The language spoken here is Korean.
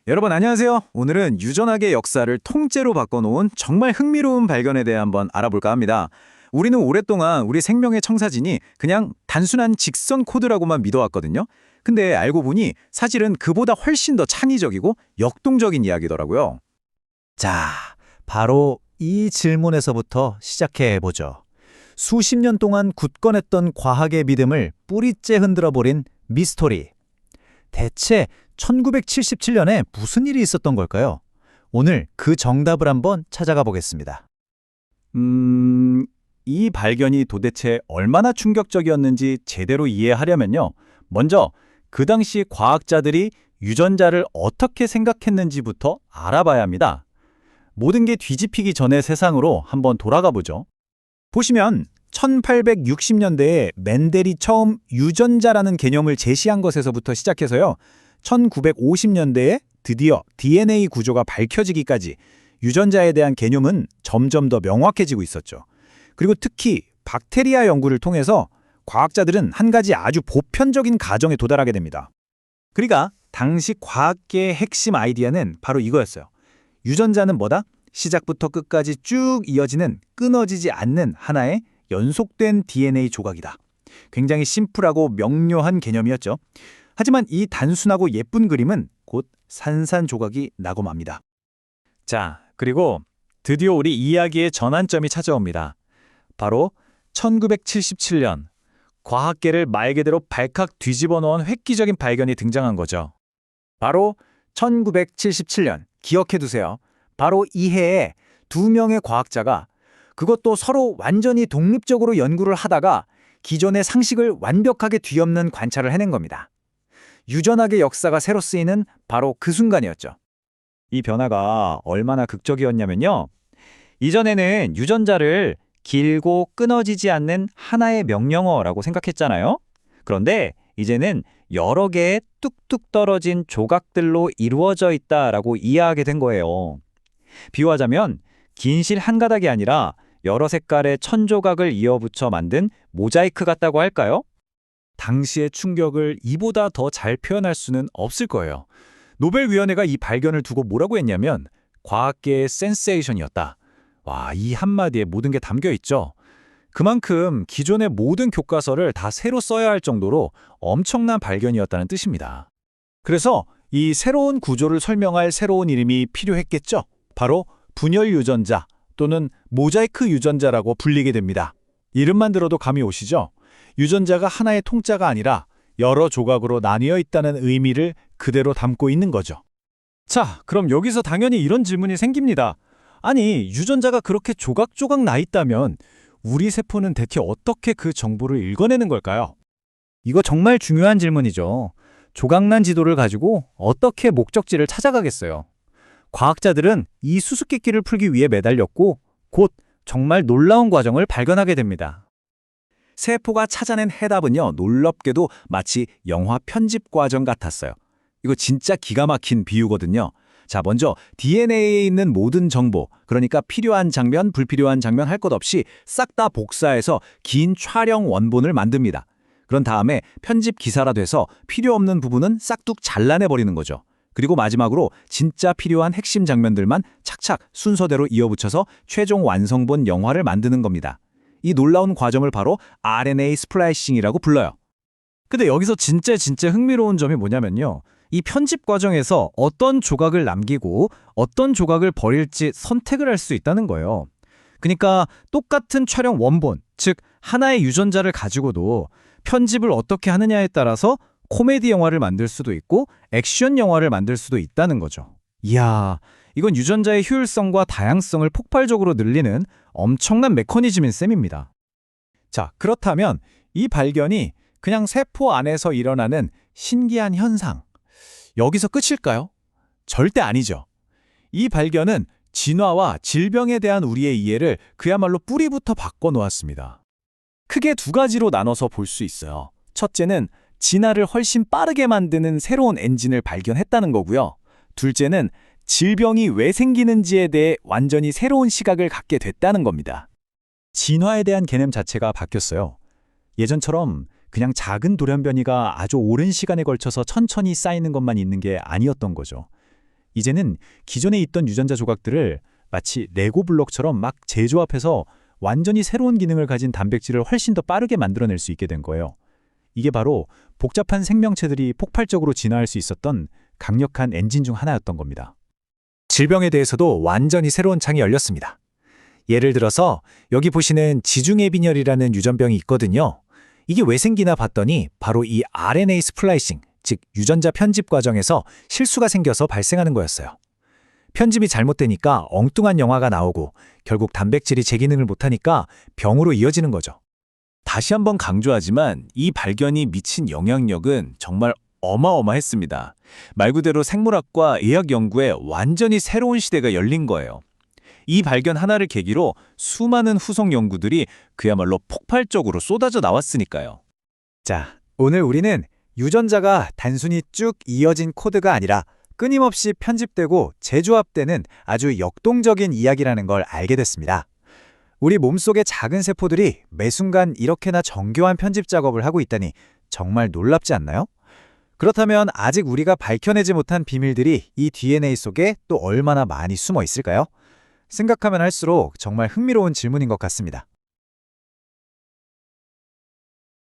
여러분 안녕하세요. 오늘은 유전학의 역사를 통째로 바꿔놓은 정말 흥미로운 발견에 대해 한번 알아볼까 합니다. 우리는 오랫동안 우리 생명의 청사진이 그냥 단순한 직선 코드라고만 믿어왔거든요. 근데 알고 보니 사실은 그보다 훨씬 더 창의적이고 역동적인 이야기더라고요. 자, 바로 이 질문에서부터 시작해 보죠. 수십 년 동안 굳건했던 과학의 믿음을 뿌리째 흔들어버린 미스터리. 대체 1977년에 무슨 일이 있었던 걸까요? 오늘 그 정답을 한번 찾아가 보겠습니다. 이 발견이 도대체 얼마나 충격적이었는지 제대로 이해하려면요. 먼저 그 당시 과학자들이 유전자를 어떻게 생각했는지부터 알아봐야 합니다. 모든 게 뒤집히기 전의 세상으로 한번 돌아가 보죠. 보시면 1860년대에 멘델이 처음 유전자라는 개념을 제시한 것에서부터 시작해서요. 1950년대에 드디어 DNA 구조가 밝혀지기까지 유전자에 대한 개념은 점점 더 명확해지고 있었죠. 그리고 특히 박테리아 연구를 통해서 과학자들은 한 가지 아주 보편적인 가정에 도달하게 됩니다. 그러니까 당시 과학계의 핵심 아이디어는 바로 이거였어요. 유전자는 뭐다? 시작부터 끝까지 쭉 이어지는 끊어지지 않는 하나의 연속된 DNA 조각이다. 굉장히 심플하고 명료한 개념이었죠. 하지만 이 단순하고 예쁜 그림은 곧 산산조각이 나고 맙니다. 자, 그리고 드디어 우리 이야기의 전환점이 찾아옵니다. 바로 1977년, 과학계를 말 그대로 발칵 뒤집어 놓은 획기적인 발견이 등장한 거죠. 바로 1977년, 기억해두세요. 바로 이 해에 두 명의 과학자가 그것도 서로 완전히 독립적으로 연구를 하다가 기존의 상식을 완벽하게 뒤엎는 관찰을 해낸 겁니다. 유전학의 역사가 새로 쓰이는 바로 그 순간이었죠. 이 변화가 얼마나 극적이었냐면요. 이전에는 유전자를 길고 끊어지지 않는 하나의 명령어라고 생각했잖아요. 그런데 이제는 여러 개의 뚝뚝 떨어진 조각들로 이루어져 있다라고 이해하게 된 거예요. 비유하자면 긴 실 한 가닥이 아니라 여러 색깔의 천조각을 이어붙여 만든 모자이크 같다고 할까요? 당시의 충격을 이보다 더 잘 표현할 수는 없을 거예요. 노벨위원회가 이 발견을 두고 뭐라고 했냐면 과학계의 센세이션이었다. 와, 이 한마디에 모든 게 담겨 있죠. 그만큼 기존의 모든 교과서를 다 새로 써야 할 정도로 엄청난 발견이었다는 뜻입니다. 그래서 이 새로운 구조를 설명할 새로운 이름이 필요했겠죠. 바로 분열 유전자 또는 모자이크 유전자라고 불리게 됩니다. 이름만 들어도 감이 오시죠? 유전자가 하나의 통짜가 아니라 여러 조각으로 나뉘어 있다는 의미를 그대로 담고 있는 거죠. 자, 그럼 여기서 당연히 이런 질문이 생깁니다. 아니, 유전자가 그렇게 조각조각 나 있다면 우리 세포는 대체 어떻게 그 정보를 읽어내는 걸까요? 이거 정말 중요한 질문이죠. 조각난 지도를 가지고 어떻게 목적지를 찾아가겠어요? 과학자들은 이 수수께끼를 풀기 위해 매달렸고 곧 정말 놀라운 과정을 발견하게 됩니다. 세포가 찾아낸 해답은요, 놀랍게도 마치 영화 편집 과정 같았어요. 이거 진짜 기가 막힌 비유거든요. 자, 먼저 DNA에 있는 모든 정보, 그러니까 필요한 장면, 불필요한 장면 할 것 없이 싹 다 복사해서 긴 촬영 원본을 만듭니다. 그런 다음에 편집 기사화돼서 필요 없는 부분은 싹둑 잘라내버리는 거죠. 그리고 마지막으로 진짜 필요한 핵심 장면들만 착착 순서대로 이어붙여서 최종 완성본 영화를 만드는 겁니다. 이 놀라운 과정을 바로 RNA 스플라이싱이라고 불러요. 근데 여기서 진짜 흥미로운 점이 뭐냐면요. 이 편집 과정에서 어떤 조각을 남기고 어떤 조각을 버릴지 선택을 할 수 있다는 거예요. 그러니까 똑같은 촬영 원본, 즉 하나의 유전자를 가지고도 편집을 어떻게 하느냐에 따라서 코미디 영화를 만들 수도 있고 액션 영화를 만들 수도 있다는 거죠. 이야, 이건 유전자의 효율성과 다양성을 폭발적으로 늘리는 엄청난 메커니즘인 셈입니다. 자, 그렇다면 이 발견이 그냥 세포 안에서 일어나는 신기한 현상, 여기서 끝일까요? 절대 아니죠. 이 발견은 진화와 질병에 대한 우리의 이해를 그야말로 뿌리부터 바꿔놓았습니다. 크게 두 가지로 나눠서 볼 수 있어요. 첫째는 진화를 훨씬 빠르게 만드는 새로운 엔진을 발견했다는 거고요. 둘째는 질병이 왜 생기는지에 대해 완전히 새로운 시각을 갖게 됐다는 겁니다. 진화에 대한 개념 자체가 바뀌었어요. 예전처럼 그냥 작은 돌연변이가 아주 오랜 시간에 걸쳐서 천천히 쌓이는 것만 있는 게 아니었던 거죠. 이제는 기존에 있던 유전자 조각들을 마치 레고 블록처럼 막 재조합해서 완전히 새로운 기능을 가진 단백질을 훨씬 더 빠르게 만들어낼 수 있게 된 거예요. 이게 바로 복잡한 생명체들이 폭발적으로 진화할 수 있었던 강력한 엔진 중 하나였던 겁니다. 질병에 대해서도 완전히 새로운 창이 열렸습니다. 예를 들어서 여기 보시는 지중해빈혈이라는 유전병이 있거든요. 이게 왜 생기나 봤더니 바로 이 RNA 스플라이싱, 즉 유전자 편집 과정에서 실수가 생겨서 발생하는 거였어요. 편집이 잘못되니까 엉뚱한 영화가 나오고 결국 단백질이 제 기능을 못하니까 병으로 이어지는 거죠. 다시 한번 강조하지만 이 발견이 미친 영향력은 정말 어마어마했습니다. 말 그대로 생물학과 의학 연구에 완전히 새로운 시대가 열린 거예요. 이 발견 하나를 계기로 수많은 후속 연구들이 그야말로 폭발적으로 쏟아져 나왔으니까요. 자, 오늘 우리는 유전자가 단순히 쭉 이어진 코드가 아니라 끊임없이 편집되고 재조합되는 아주 역동적인 이야기라는 걸 알게 됐습니다. 우리 몸속의 작은 세포들이 매 순간 이렇게나 정교한 편집 작업을 하고 있다니 정말 놀랍지 않나요? 그렇다면 아직 우리가 밝혀내지 못한 비밀들이 이 DNA 속에 또 얼마나 많이 숨어 있을까요? 생각하면 할수록 정말 흥미로운 질문인 것 같습니다.